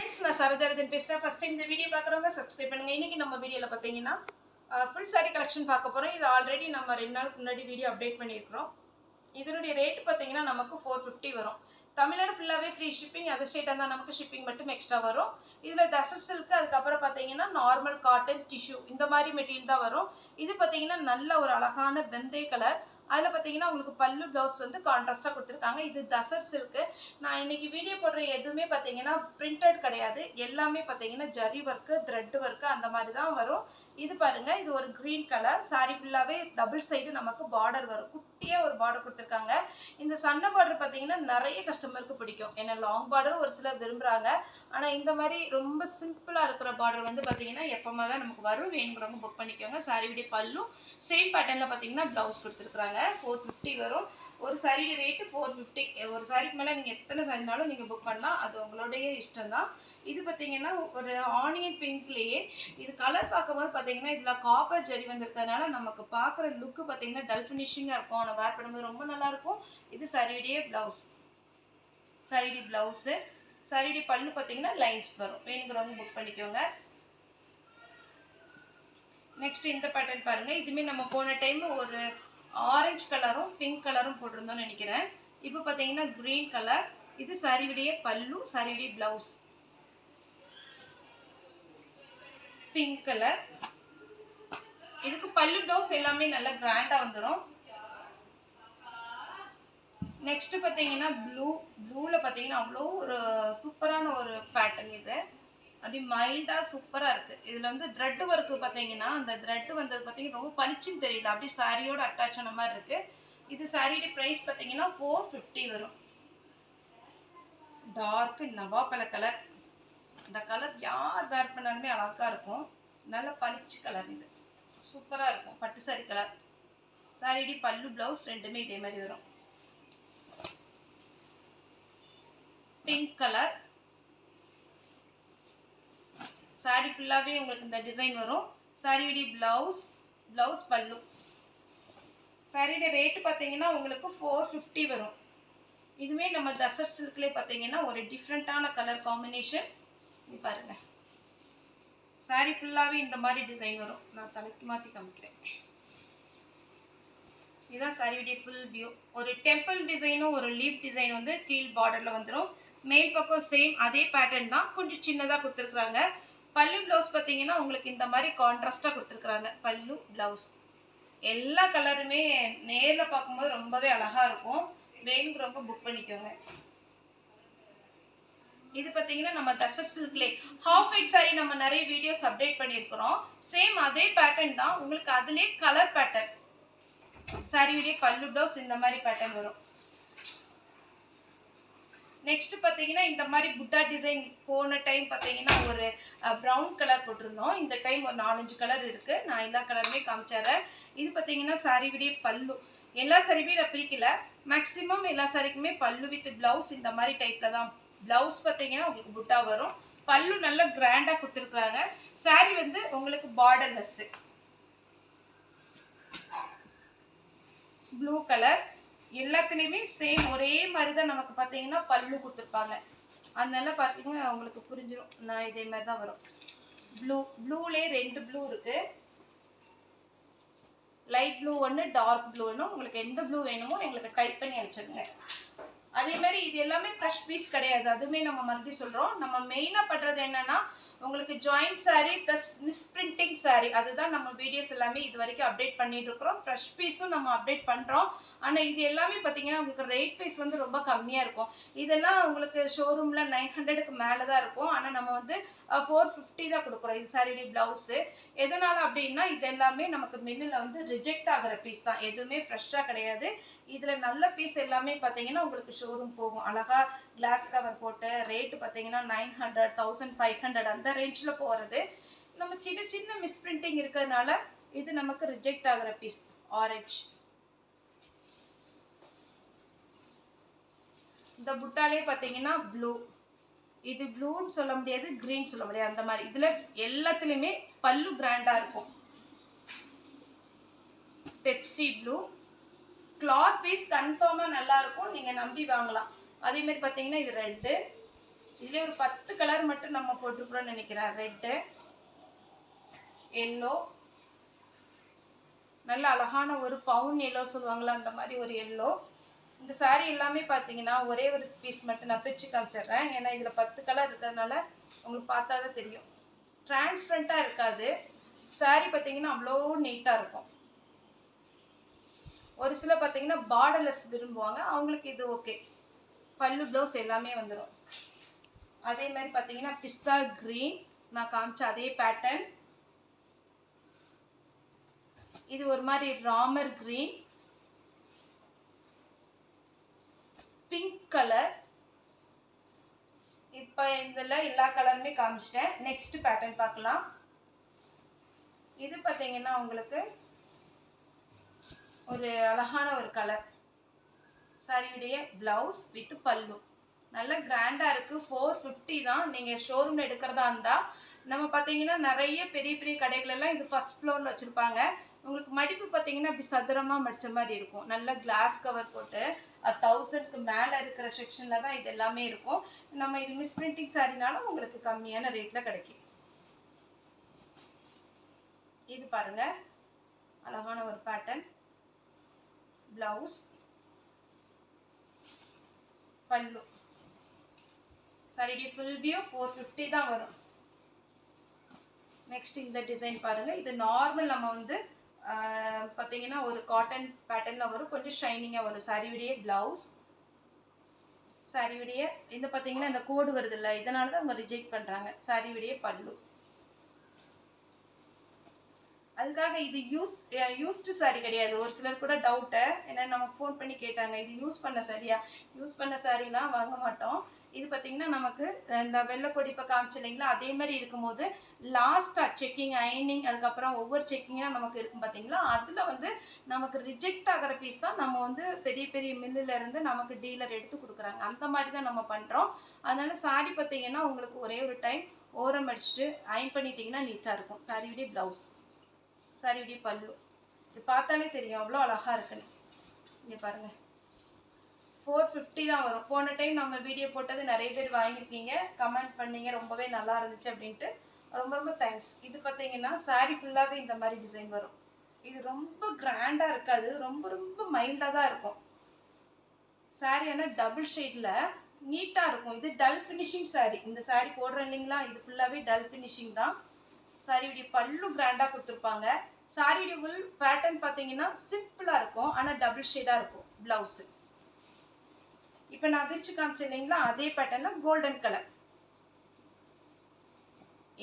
நான் சரோஜாரதன் பேசுகிறேன். First time இந்த வீடியோ பார்க்குறவங்க சப்ஸ்கிரைப் பண்ணுங்க. இன்னைக்கு நம்ம வீடியோவில் பார்த்தீங்கன்னா ஃபுல் சாரி கலெக்ஷன் பார்க்க போகிறோம். இது ஆல்ரெடி நம்ம 2 நாளுக்கு முன்னாடி வீடியோ அப்டேட் பண்ணியிருக்கிறோம். இதனுடைய ரேட் பார்த்தீங்கன்னா நமக்கு 450 வரும். தமிழ்நாடு ஃபுல்லாகவே ஃப்ரீ ஷிப்பிங். அதர் ஸ்டேட்டாக இருந்தால் நமக்கு ஷிப்பிங் மட்டும் எக்ஸ்ட்ரா வரும். இதில் தசர் சில்க், அதுக்கப்புறம் பார்த்தீங்கன்னா நார்மல் காட்டன், டிஷ்யூ இந்த மாதிரி மெட்டீரியல் தான் வரும். இது பார்த்தீங்கன்னா நல்ல ஒரு அழகான வெந்தய கலர். அதில் பார்த்தீங்கன்னா உங்களுக்கு பல்லு ப்ளவுஸ் வந்து கான்ட்ராஸ்ட்டாக கொடுத்துருக்காங்க. இது தசர் சில்க்கு. நான் இன்னைக்கு வீடியோ போடுற எதுவுமே பார்த்தீங்கன்னா பிரிண்டட் கிடையாது. எல்லாமே பார்த்தீங்கன்னா ஜரி ஒர்க்கு, த்ரெட் ஒர்க்கு அந்த மாதிரி தான் வரும். இது பாருங்க, இது ஒரு க்ரீன் கலர். சாரி ஃபுல்லாகவே டபுள் சைடு நமக்கு பார்டர் வரும். குட்டியாக ஒரு பார்டர் கொடுத்துருக்காங்க. இந்த சன்ன பார்டர் பார்த்தீங்கன்னா நிறைய கஸ்டமருக்கு பிடிக்கும். ஏன்னா லாங் பார்டர் ஒரு சிலர் விரும்புகிறாங்க. ஆனால் இந்த மாதிரி ரொம்ப சிம்பிளாக இருக்கிற பார்டர் வந்து பார்த்தீங்கன்னா எப்போமா தான் நமக்கு வரும். வேணுங்கிறவங்க புக் பண்ணிக்கோங்க. சாரியுடைய பல்லு சேம் பேட்டர்னில் பார்த்தீங்கன்னா ப்ளவுஸ் கொடுத்துருக்குறாங்க. 450 வரும். ஒரு சாரி ரேட்டு 450. ஒரு சாரிக்கு மேலே நீங்கள் எத்தனை சாரினாலும் நீங்கள் புக் பண்ணலாம். அது உங்களுடைய இஷ்டம் தான். இது பார்த்தீங்கன்னா ஒரு ஆனியன் பிங்க்லேயே இது கலர் பார்க்கும்போது பார்த்தீங்கன்னா இதில் காப்பர் ஜரி வந்திருக்கிறதுனால நமக்கு பார்க்குற லுக்கு பார்த்தீங்கன்னா டல் ஃபினிஷிங்காக இருக்கும். ஆனால் வேர் பண்ணும்போது ரொம்ப நல்லாயிருக்கும். இது சாரியுடைய ப்ளவுஸ். சாரியுடைய ப்ளவுஸு. சாரியுடைய பல்லு பார்த்தீங்கன்னா லைன்ஸ் வரும். வேணுங்கிறவங்க புக் பண்ணிக்கோங்க. நெக்ஸ்ட் இந்த பேட்டர்ன் பாருங்கள். இதுவுமே நம்ம போன டைம் ஒரு ஆரஞ்சு கலரும் பிங்க் கலரும் போட்டிருந்தோம்னு நினைக்கிறேன். இப்போ பார்த்தீங்கன்னா க்ரீன் கலர். இது சாரியுடைய பல்லு, சாரியுடைய ப்ளவுஸ். Pink colour. இதுக்கு பல்லு ப்ளவுஸ் எல்லாமே நல்லா கிராண்டாக வந்துடும். நெக்ஸ்ட் பார்த்தீங்கன்னா ப்ளூவில் பார்த்தீங்கன்னா அவ்வளோ ஒரு சூப்பரான ஒரு பேட்டர்ன். இது அப்படி மைல்டாக சூப்பராக இருக்குது. இதில் வந்து த்ரெட் ஒர்க்கு பார்த்தீங்கன்னா அந்த த்ரெட் வந்தது பார்த்தீங்கன்னா ரொம்ப பளிச்சுன்னு தெரியல. அப்படி சாரியோட அட்டாச் ஆன மாதிரி இருக்குது. இது சாரியோட ப்ரைஸ் பார்த்தீங்கன்னா 450 வரும். டார்க்கு நவாப்பழ கலர். இந்த கலர் யார் வேர் பண்ணாலுமே அழகாக இருக்கும். நல்ல பளிச்சு கலர். இது சூப்பராக இருக்கும். பட்டு சாரி கலர். சாரியோட பல்லு ப்ளவுஸ் ரெண்டுமே இதே மாதிரி வரும். Pink colour. சாரி ஃபுல்லாகவே உங்களுக்கு இந்த டிசைன் வரும். சாரியுடைய ப்ளவுஸ் பல்லு. சாரியோட ரேட்டு பார்த்தீங்கன்னா உங்களுக்கு 450 வரும். இதுவே நம்ம தசர் சில்க்லேயே பார்த்தீங்கன்னா ஒரு டிஃப்ரெண்ட்டான கலர் காம்பினேஷன். இது பாருங்கள். சாரி ஃபுல்லாகவே இந்த மாதிரி டிசைன் வரும். நான் தலைக்கு மாற்றி காமிக்கிறேன். இதுதான் சாரியுடைய ஃபுல் வியூ. ஒரு டெம்பிள் டிசைனும் ஒரு லீப் டிசைன் வந்து கீழ் பார்டரில் வந்துடும். மேல் பக்கம் சேம் அதே பேட்டர்ன் தான், கொஞ்சம் சின்னதாக கொடுத்துருக்குறாங்க. பல்லு ப்ளவுஸ் பார்த்தீங்கன்னா உங்களுக்கு இந்த மாதிரி கான்ட்ராஸ்டாக கொடுத்துருக்குறாங்க. பல்லு ப்ளவுஸ் எல்லா கலருமே நேரில் பார்க்கும்போது ரொம்பவே அழகாக இருக்கும். வேணுங்கிறவங்க புக் பண்ணிக்கோங்க. இது பார்த்தீங்கன்னா நம்ம தசர் சில்க்லே ஹாஃப் ஒயிட் சாரி நம்ம நிறைய வீடியோஸ் அப்டேட் பண்ணியிருக்கிறோம். சேம் அதே பேட்டர்ன் தான். உங்களுக்கு அதுலேயே கலர் பேட்டர்ன். சாரியுடைய பல்லு ப்ளவுஸ் இந்த மாதிரி பேட்டர்ன் வரும். நெக்ஸ்ட் பார்த்தீங்கன்னா இந்த மாதிரி புட்டா டிசைன் போன டைம் பார்த்தீங்கன்னா ஒரு ப்ரௌன் கலர் போட்டிருந்தோம். இந்த டைம் ஒரு 4-5 கலர் இருக்குது. நான் எல்லா கலருமே காமிச்சிடுறேன். இது பார்த்தீங்கன்னா சாரியுடைய பல்லு. எல்லா சாரியுமே நான் பிரிக்கல. மேக்ஸிமம் எல்லா சாரிக்குமே பல்லு வித் ப்ளவுஸ் இந்த மாதிரி டைப்பில் தான். ப்ளவுஸ் பார்த்தீங்கன்னா உங்களுக்கு புட்டா வரும். பல்லு நல்லா கிராண்டாக கொடுத்துருக்குறாங்க. சாரி வந்து உங்களுக்கு பார்டர்லெஸ்ஸு. Blue colour. எல்லாத்துலேயுமே சேம் ஒரே மாதிரி தான் நமக்கு பார்த்தீங்கன்னா பல்லு கொடுத்துருப்பாங்க. அதனால பார்த்தீங்கன்னா உங்களுக்கு புரிஞ்சிடும். நான் இதே மாதிரி தான் வரும். ப்ளூலேயே 2 ப்ளூ இருக்குது. லைட் ப்ளூ ஒன்று, டார்க் ப்ளூ ஒன்று. உங்களுக்கு எந்த ப்ளூ வேணுமோ எங்களுக்கு டைப் பண்ணி அனுப்பிச்சிடுங்க. அதே மாதிரி இது எல்லாமே ஃப்ரெஷ் பீஸ் கிடையாது. அதுவுமே நம்ம மறுபடியும் சொல்கிறோம். நம்ம மெயினாக பண்ணுறது என்னென்னா உங்களுக்கு ஜாயிண்ட் சாரீ ப்ளஸ் மிஸ்பிரிண்டிங் சாரீ, அதுதான் நம்ம வீடியோஸ் எல்லாமே இது வரைக்கும் அப்டேட் பண்ணிட்டு இருக்கிறோம். ஃப்ரெஷ் பீஸும் நம்ம அப்டேட் பண்ணுறோம். ஆனால் இது எல்லாமே பார்த்தீங்கன்னா உங்களுக்கு ரேட் பீஸ் வந்து ரொம்ப கம்மியாக இருக்கும். இதெல்லாம் உங்களுக்கு ஷோரூமில் 900க்கு மேலே தான் இருக்கும். ஆனால் நம்ம வந்து 450 தான் கொடுக்குறோம். இது சாரியுடைய ப்ளவுஸு. எதனால் அப்படின்னா இது எல்லாமே நமக்கு மில்லில் வந்து ரிஜெக்ட் ஆகிற பீஸ் தான். எதுவுமே ஃப்ரெஷ்ஷாக கிடையாது. இதில் நல்ல பீஸ் எல்லாமே பார்த்தீங்கன்னா உங்களுக்கு ஷோரூம் போகும். அழகாக கிளாஸ் கவர் போட்டு ரேட்டு பார்த்தீங்கன்னா 900, 1500 அந்த ரேஞ்சில் போகிறது. நம்ம சின்ன சின்ன மிஸ்பிரிண்டிங் இருக்கிறதுனால இது நமக்கு ரிஜெக்ட் ஆகிற பீஸ். ஆரஞ்சு. இந்த புட்டாலே பார்த்தீங்கன்னா ப்ளூ. இது ப்ளூன்னு சொல்ல முடியாது, க்ரீன் சொல்ல முடியாது. அந்த மாதிரி இதில் எல்லாத்துலேயுமே பல்லு கிராண்டாக இருக்கும். Pepsi blue. கிளாத் பீஸ் கன்ஃபார்மாக நல்லாயிருக்கும். நீங்கள் நம்பி வாங்கலாம். அதேமாதிரி பார்த்தீங்கன்னா இது ரெட்டு. இதுல ஒரு 10 கலர் மட்டும் நம்ம போட்டுக்கிறோம்னு நினைக்கிறேன். ரெட், எல்லோ, நல்ல அழகான ஒரு பவுன் எல்லோ சொல்லுவாங்களா அந்த மாதிரி ஒரு எல்லோ. இந்த saree எல்லாமே பார்த்தீங்கன்னா ஒரே ஒரு பீஸ் மட்டும் நான் பிரித்து காமிச்சிடுறேன். ஏன்னா இதில் 10 கலர் இருக்கிறதுனால உங்களுக்கு பார்த்தா தான் தெரியும். டிரான்ஸ்பரண்ட்டாக இருக்காது. saree பார்த்தீங்கன்னா அவ்வளோ நீட்டாக இருக்கும். ஒரு சில பார்த்தீங்கன்னா பார்டர்லெஸ் விரும்புவாங்க, அவங்களுக்கு இது ஓகே. பல்லு ப்ளவுஸ் எல்லாமே வந்துடும். அதே மாதிரி பார்த்தீங்கன்னா பிஸ்தா க்ரீன், நான் காமிச்ச அதே பேட்டர்ன். இது ஒரு மாதிரி ராமர் க்ரீன், பிங்க் கலர். இப்போ இதில் எல்லா கலருமே காமிச்சிட்டேன். நெக்ஸ்ட் பேட்டர்ன் பார்க்கலாம். இது பார்த்தீங்கன்னா உங்களுக்கு ஒரு அழகான ஒரு கலர். சாரியுடைய பிளவுஸ் வித் பல்லு நல்ல கிராண்டாக இருக்குது. 450 தான். நீங்கள் ஷோரூமில் எடுக்கிறதா இருந்தால் நம்ம பார்த்தீங்கன்னா நிறைய பெரிய பெரிய கடைகளெல்லாம் இது ஃபர்ஸ்ட் ஃப்ளோரில் வச்சுருப்பாங்க. உங்களுக்கு மடிப்பு பார்த்தீங்கன்னா இப்படி சதுரமாக மடித்த மாதிரி இருக்கும். நல்ல கிளாஸ் கவர் போட்டு 1000க்கு மேலே இருக்கிற செக்ஷனில் தான் இது எல்லாமே இருக்கும். நம்ம இது மிஸ் பிரிண்டிங் சாரினாலும் உங்களுக்கு கம்மியான ரேட்டில் கிடைக்கும். இது பாருங்கள், அழகான ஒரு பேட்டர்ன். பிளவுஸ், பல்லு. சாரியுடைய ஃபுல் வியூ 450 தான் வரும். நெக்ஸ்ட் இந்த டிசைன் பாருங்கள். இது நார்மல் நம்ம வந்து பார்த்தீங்கன்னா ஒரு காட்டன் பேட்டர்னில் வரும், கொஞ்சம் ஷைனிங்காக வரும். சாரியுடைய பிளவுஸ், சாரியுடைய இந்த பார்த்தீங்கன்னா இந்த கோடு வருது இல்லை, இதனால தான் அவங்க ரிஜெக்ட் பண்ணுறாங்க. சாரியுடைய பல்லு. அதுக்காக இது யூஸ்டு சாரி கிடையாது. ஒரு சிலர் கூட டவுட்டை ஏன்னா நம்ம ஃபோன் பண்ணி கேட்டாங்க, இது யூஸ் பண்ண சாரியா? யூஸ் பண்ண சாரினா வாங்க மாட்டோம். இது பார்த்தீங்கன்னா நமக்கு இந்த வெள்ளைக்கொடி இப்போ காமிச்சு இல்லைங்களா, அதே மாதிரி இருக்கும்போது லாஸ்ட்டாக செக்கிங், அயனிங், அதுக்கப்புறம் ஒவ்வொரு செக்கிங்காக நமக்கு இருக்கும் பார்த்தீங்களா, அதில் வந்து நமக்கு ரிஜெக்ட் ஆகிற பீஸ் தான் நம்ம வந்து பெரிய பெரிய மில்லுலேருந்து நமக்கு டீலர் எடுத்து கொடுக்குறாங்க. அந்த மாதிரி தான் நம்ம பண்ணுறோம். அதனால சாரி பார்த்தீங்கன்னா உங்களுக்கு ஒரே ஒரு டைம் ஓரம் அடிச்சுட்டு அயன் பண்ணிட்டீங்கன்னா நீட்டாக இருக்கும். சாரியுடைய ப்ளவுஸ், சாரியுடைய பல்லு. இது பார்த்தாலே தெரியும் அவ்வளோ அழகாக இருக்குன்னு. இங்கே பாருங்கள், 450 தான் வரும். போன டைம் நம்ம வீடியோ போட்டது நிறைய பேர் வாங்கியிருக்கீங்க, கமெண்ட் பண்ணீங்க ரொம்பவே நல்லா இருந்துச்சு அப்படின்ட்டு. ரொம்ப ரொம்ப தேங்க்ஸ். இது பார்த்தீங்கன்னா சாரி ஃபுல்லாகவே இந்த மாதிரி டிசைன் வரும். இது ரொம்ப கிராண்டாக இருக்காது, ரொம்ப ரொம்ப மைல்டாக தான் இருக்கும். சாரி ஆனால் டபுள் ஷேடில் நீட்டாக இருக்கும். இது டல் ஃபினிஷிங் சாரி. இந்த சாரி போடுறேன் இல்லைங்களா, இது ஃபுல்லாகவே டல் ஃபினிஷிங் தான். சாரியுடைய பல்லு கிராண்டாக கொடுத்துருப்பாங்க. சாரியுடைய ஃபுல் பேட்டர்ன் பார்த்தீங்கன்னா சிம்பிளாக இருக்கும், ஆனால் டபுள் ஷேடாக இருக்கும் ப்ளவுஸு. இப்போ நான் விரிச்சு காமிச்சேன் இல்லைங்களா, அதே பேட்டர்னில் கோல்டன் கலர்.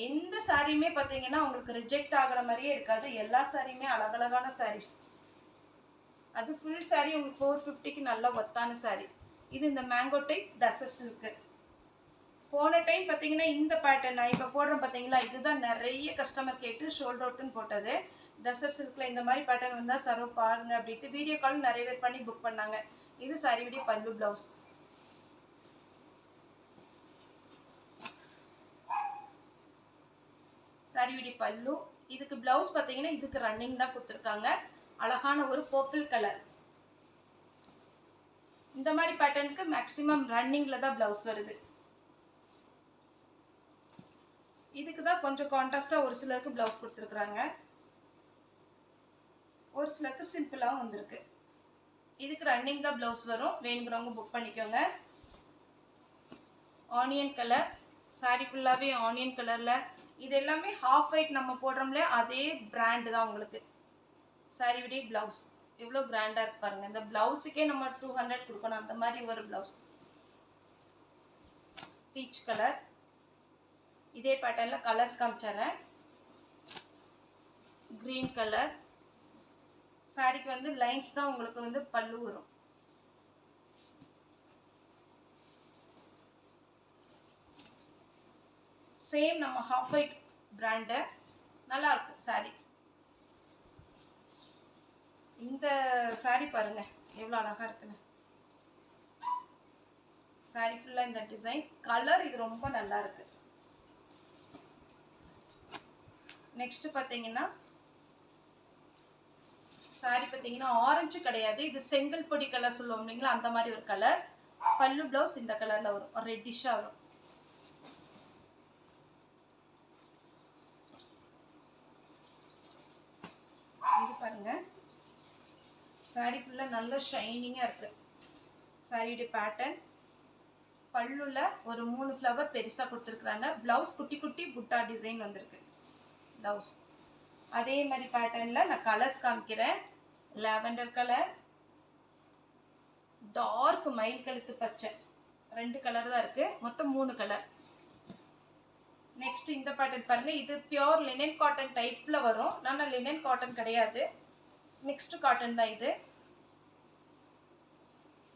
எந்த சாரியுமே பார்த்தீங்கன்னா உங்களுக்கு ரிஜெக்ட் ஆகிற மாதிரியே இருக்காது. எல்லா சாரியுமே அழகழகான சாரீஸ். அது ஃபுல் சாரி உங்களுக்கு 450க்கு நல்ல ஒத்தான சாரி. இது இந்த மேங்கோ டைப் டசர்ஸ் இருக்கு. போன டைம் பார்த்தீங்கன்னா இந்த பேட்டர்ன் நான் இப்போ போடுறேன் பார்த்தீங்களா, இதுதான் நிறைய கஸ்டமர் கேட்டு ஷோல்டர் அவுட்டுன்னு போட்டது. டசர் சில்கில் இந்த மாதிரி பேட்டர்ன் வந்தால் சர்வ் பாருங்க அப்படின்ட்டு வீடியோ கால் நிறைய பேர் பண்ணி புக் பண்ணாங்க. இது சாரியுடைய பல்லு ப்ளவுஸ். சாரியுடைய பல்லு. இதுக்கு ப்ளவுஸ் பார்த்தீங்கன்னா இதுக்கு ரன்னிங் தான் கொடுத்துருக்காங்க. அழகான ஒரு பர்பிள் கலர். இந்த மாதிரி பேட்டர்னுக்கு மேக்ஸிமம் ரன்னிங்கில் தான் ப்ளவுஸ் வருது. இதுக்கு தான் கொஞ்சம் கான்ட்ராஸ்டாக ஒரு சிலருக்கு ப்ளவுஸ் கொடுத்துருக்குறாங்க, ஒரு சிலருக்கு சிம்பிளாகவும் வந்திருக்கு. இதுக்கு ரன்னிங் தான் ப்ளவுஸ் வரும். வேணுங்கிறவங்க புக் பண்ணிக்கோங்க. ஆனியன் கலர் சாரி ஃபுல்லாகவே ஆனியன் கலரில். இது எல்லாமே ஹாஃப் ஒயிட் நம்ம போடுறோம்ல அதே பிராண்டு தான் உங்களுக்கு. சாரியுடைய ப்ளவுஸ் எவ்வளோ கிராண்டாக இருக்கு பாருங்கள். இந்த ப்ளவுஸுக்கே நம்ம 200 கொடுக்கணும், அந்த மாதிரி ஒரு ப்ளவுஸ். Peach colour. இதே பேட்டர்னில் கலர்ஸ் காமிச்சிடுறேன். Green colour. சாரிக்கு வந்து லைன்ஸ் தான் உங்களுக்கு வந்து பல்லு வரும். சேம் நம்ம ஹாஃப் ஒயிட் பிராண்டு, நல்லா இருக்கும் சாரி. இந்த சாரி பாருங்க எவ்வளோ அழகா இருக்குன்னு. சாரி ஃபுல்லாக இந்த டிசைன் கலர் இது ரொம்ப நல்லா இருக்கு. நெக்ஸ்ட் பார்த்தீங்கன்னா சாரி பார்த்தீங்கன்னா ஆரஞ்சு கிடையாது, இது செங்கல் பொடி கலர் சொல்லுவோம் இல்லைங்களா, அந்த மாதிரி ஒரு கலர். பல்லு ப்ளவுஸ் இந்த கலரில் வரும், ரெட்டிஷாக வரும். சாரி ஃபுல்லாக நல்ல ஷைனிங்காக இருக்குது. சாரியுடைய பேட்டர்ன் பல்லுல ஒரு 3 ஃப்ளவர் பெருசாக கொடுத்துருக்குறாங்க. ப்ளவுஸ் குட்டி குட்டி புட்டா டிசைன் வந்திருக்கு ப்ளவுஸ். அதே மாதிரி பேட்டர்னில் நான் கலர்ஸ் காமிக்கிறேன். லாவெண்டர் கலர், டார்க் மயில் கழுத்து பச்சை, 2 கலர் தான் இருக்குது, மொத்தம் 3 கலர். நெக்ஸ்ட் இந்த பேட்டர்ன் பாருங்கள். இது பியோர் லினன் காட்டன் டைப்பில் வரும். ஆனால் லினன் காட்டன் கிடையாது, மிக்ஸ்டு காட்டன் தான் இது.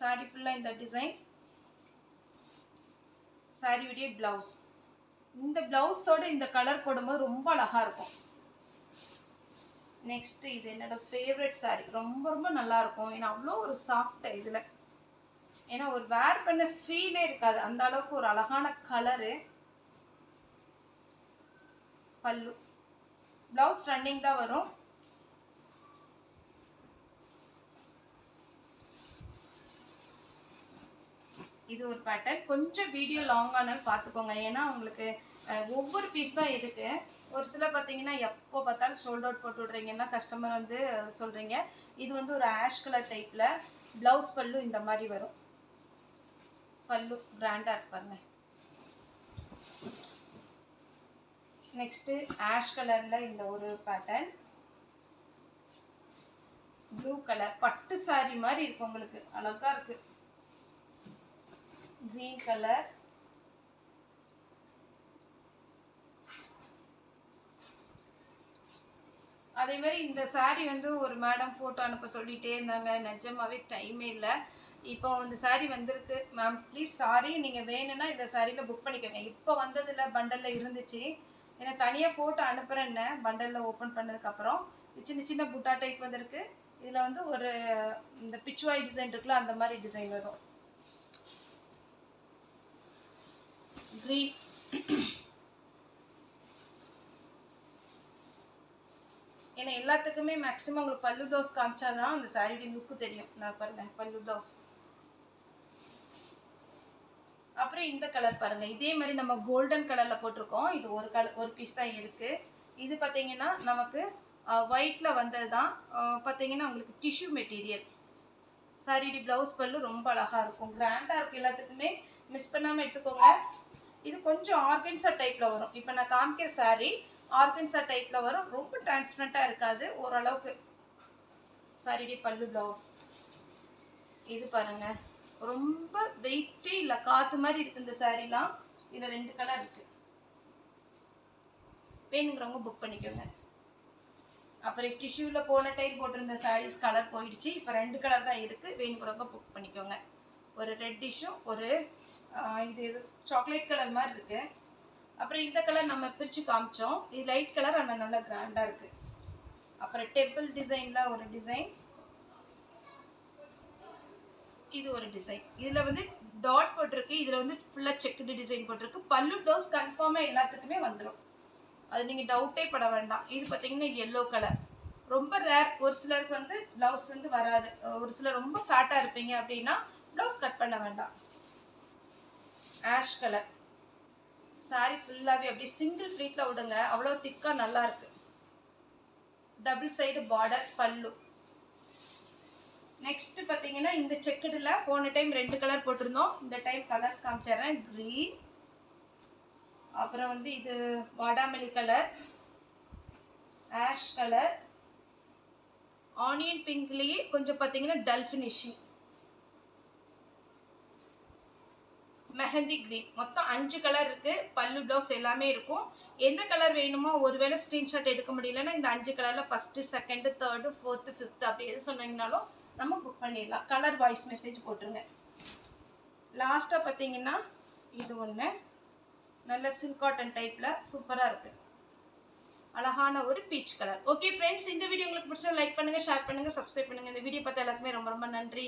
சாரி ஃபுல்லாக இந்த டிசைன். சாரியுடைய ப்ளவுஸ். இந்த ப்ளவுஸோட இந்த கலர் போடும்போது ரொம்ப அழகாக இருக்கும். நெக்ஸ்ட் இது என்னோட ஃபேவரட் சாரி. ரொம்ப ரொம்ப நல்லாயிருக்கும். ஏன்னா அவ்வளோ ஒரு சாஃப்ட் இதில். ஏன்னா ஒரு வேர் பண்ண ஃபீலே இருக்காது, அந்த அளவுக்கு ஒரு அழகான கலரு. பல்லு ப்ளவுஸ் ரன்னிங் தான் வரும். இது ஒரு பேட்டர்ன். கொஞ்சம் வீடியோ லாங் ஆனாலும் பார்த்துக்கோங்க, ஏன்னா உங்களுக்கு ஒவ்வொரு பீஸ் தான் இருக்குது. ஒரு சில பார்த்தீங்கன்னா எப்போ பார்த்தாலும் சோல்ட் அவுட் போட்டு விட்றீங்கன்னா கஸ்டமர் வந்து சொல்கிறீங்க. இது வந்து ஒரு ஆஷ் கலர் டைப்பில் ப்ளவுஸ் பல்லு இந்த மாதிரி வரும். பல்லு கிராண்டாக இருக்கு பாருங்க. நெக்ஸ்ட்டு ஆஷ் கலரில் இந்த ஒரு பேட்டர்ன். ப்ளூ கலர் பட்டு சாரி மாதிரி இருக்கு, உங்களுக்கு அழகாக இருக்குது. கிரீன் கலர், அதே மாதிரி இந்த சாரீ வந்து ஒரு மேடம் ஃபோட்டோ அனுப்ப சொல்லிகிட்டே இருந்தாங்க. நிஜமாவே டைமே இல்லை. இப்போ இந்த சாரீ வந்திருக்கு மேம், ப்ளீஸ் சாரி நீங்கள் வேணும்னா இந்த சாரியில் புக் பண்ணிக்கோங்க. இப்போ வந்ததில் பண்டலில் இருந்துச்சு, ஏன்னா தனியாக ஃபோட்டோ அனுப்புகிறேன்னு பண்டலில் ஓப்பன் பண்ணதுக்கப்புறம் சின்ன சின்ன புட்டா டைப் வந்திருக்கு. இதில் வந்து ஒரு இந்த பிச்சுவாய் டிசைன் இருக்குல்ல, அந்த மாதிரி டிசைன் வரும். கிரீன், ஏன்னா எல்லாத்துக்குமே மேக்ஸிமம் உங்களுக்கு பல்லு ப்ளவுஸ் காமிச்சாதான் அந்த சாரியுடைய லுக்கு தெரியும். நான் பாருங்க பல்லு ப்ளவுஸ். அப்புறம் இந்த கலர் பாருங்க, இதே மாதிரி நம்ம கோல்டன் கலர்ல போட்டிருக்கோம். இது ஒரு பீஸ் தான் இருக்கு. இது பார்த்தீங்கன்னா நமக்கு ஒயிட்ல வந்தது தான். பார்த்தீங்கன்னா உங்களுக்கு டிஷ்யூ மெட்டீரியல். சாரியுடைய ப்ளவுஸ் பல்லு ரொம்ப அழகா இருக்கும், கிராண்டா இருக்கும். எல்லாத்துக்குமே மிஸ் பண்ணாமல் எடுத்துக்கோங்க. இது கொஞ்சம் ஆர்கன்சா டைப்பில் வரும். இப்போ நான் காமிக்கிற சாரி ஆர்கன்சா டைப்பில் வரும். ரொம்ப டிரான்ஸ்பரண்ட்டாக இருக்காது, ஓரளவுக்கு. சாரியுடைய பல்லு ப்ளவுஸ். இது பாருங்கள், ரொம்ப வெயிட்டே இல்லை, காற்று மாதிரி இருக்குது இந்த சாரீலாம். இதில் 2 கலர் இருக்குது, வேணுங்கிறவங்க புக் பண்ணிக்கோங்க. அப்புறம் டிஷ்யூவில் போன டைம் போட்டிருந்த சாரீஸ் கலர் போயிடுச்சு. இப்போ 2 கலர் தான் இருக்குது, வேணுங்கிறவங்க புக் பண்ணிக்கோங்க. ஒரு ரெட்டிஷும் ஒரு இது சாக்லேட் கலர் மாதிரி இருக்குது. அப்புறம் இந்த கலர் நம்ம பிரித்து காமிச்சோம். இது லைட் கலர், ஆனால் நல்லா கிராண்டாக இருக்குது. அப்புறம் டெம்பிள் டிசைனில் ஒரு டிசைன். இது ஒரு டிசைன். இதில் வந்து டாட் போட்டிருக்கு, இதில் வந்து ஃபுல்லாக செக்குடு டிசைன் போட்டிருக்கு. பல்லு ப்ளவுஸ் கன்ஃபார்மாக எல்லாத்துக்குமே வந்துடும், அது நீங்கள் டவுட்டே பட வேண்டாம். இது பார்த்தீங்கன்னா எல்லோ கலர், ரொம்ப ரேர். ஒரு சிலருக்கு வந்து ப்ளவுஸ் வந்து வராது. ஒரு சிலர் ரொம்ப ஃபேட்டாக இருப்பீங்க அப்படின்னா ப்ளவுஸ் கட் பண்ண வேண்டாம். ஆஷ் கலர் சாரி ஃபுல்லாகவே அப்படியே சிங்கிள் ப்ளீட்டில் விடுங்க, அவ்வளோ திக்காக நல்லா இருக்கு. டபுள் சைடு பார்டர் பல்லு. நெக்ஸ்ட் பார்த்தீங்கன்னா இந்த செக்குடில் போன டைம் 2 கலர் போட்டிருந்தோம், இந்த டைம் கலர்ஸ் காமிச்சிடுறேன். க்ரீன், அப்புறம் வந்து இது வாடாமல்லி கலர், ஆஷ் கலர், ஆனியன் பிங்க்லேயே கொஞ்சம் பார்த்தீங்கன்னா டல் ஃபினிஷிங், மெஹந்தி கிரீன். மொத்தம் 5 கலர் இருக்குது. பல்லு ப்ளவுஸ் எல்லாமே இருக்கும். எந்த கலர் வேணுமோ, ஒருவேளை ஸ்க்ரீன்ஷாட் எடுக்க முடியலன்னா இந்த 5 கலரில் first, second, third, fourth, fifth அப்படி எது சொன்னீங்கனாலும் நம்ம புக் பண்ணிடலாம். கலர் வாய்ஸ் மெசேஜ் போட்டுருங்க. லாஸ்ட்டாக பார்த்தீங்கன்னா இது ஒன்று நல்ல சில்க் காட்டன் டைப்பில் சூப்பராக இருக்குது, அழகான ஒரு பீச் கலர். ஓகே ஃப்ரெண்ட்ஸ், இந்த வீடியோ உங்களுக்கு பிடிச்சா லைக் பண்ணுங்கள், ஷேர் பண்ணுங்கள், சப்ஸ்கிரைப் பண்ணுங்கள். இந்த வீடியோ பார்த்த எல்லாருக்குமே ரொம்ப ரொம்ப நன்றி.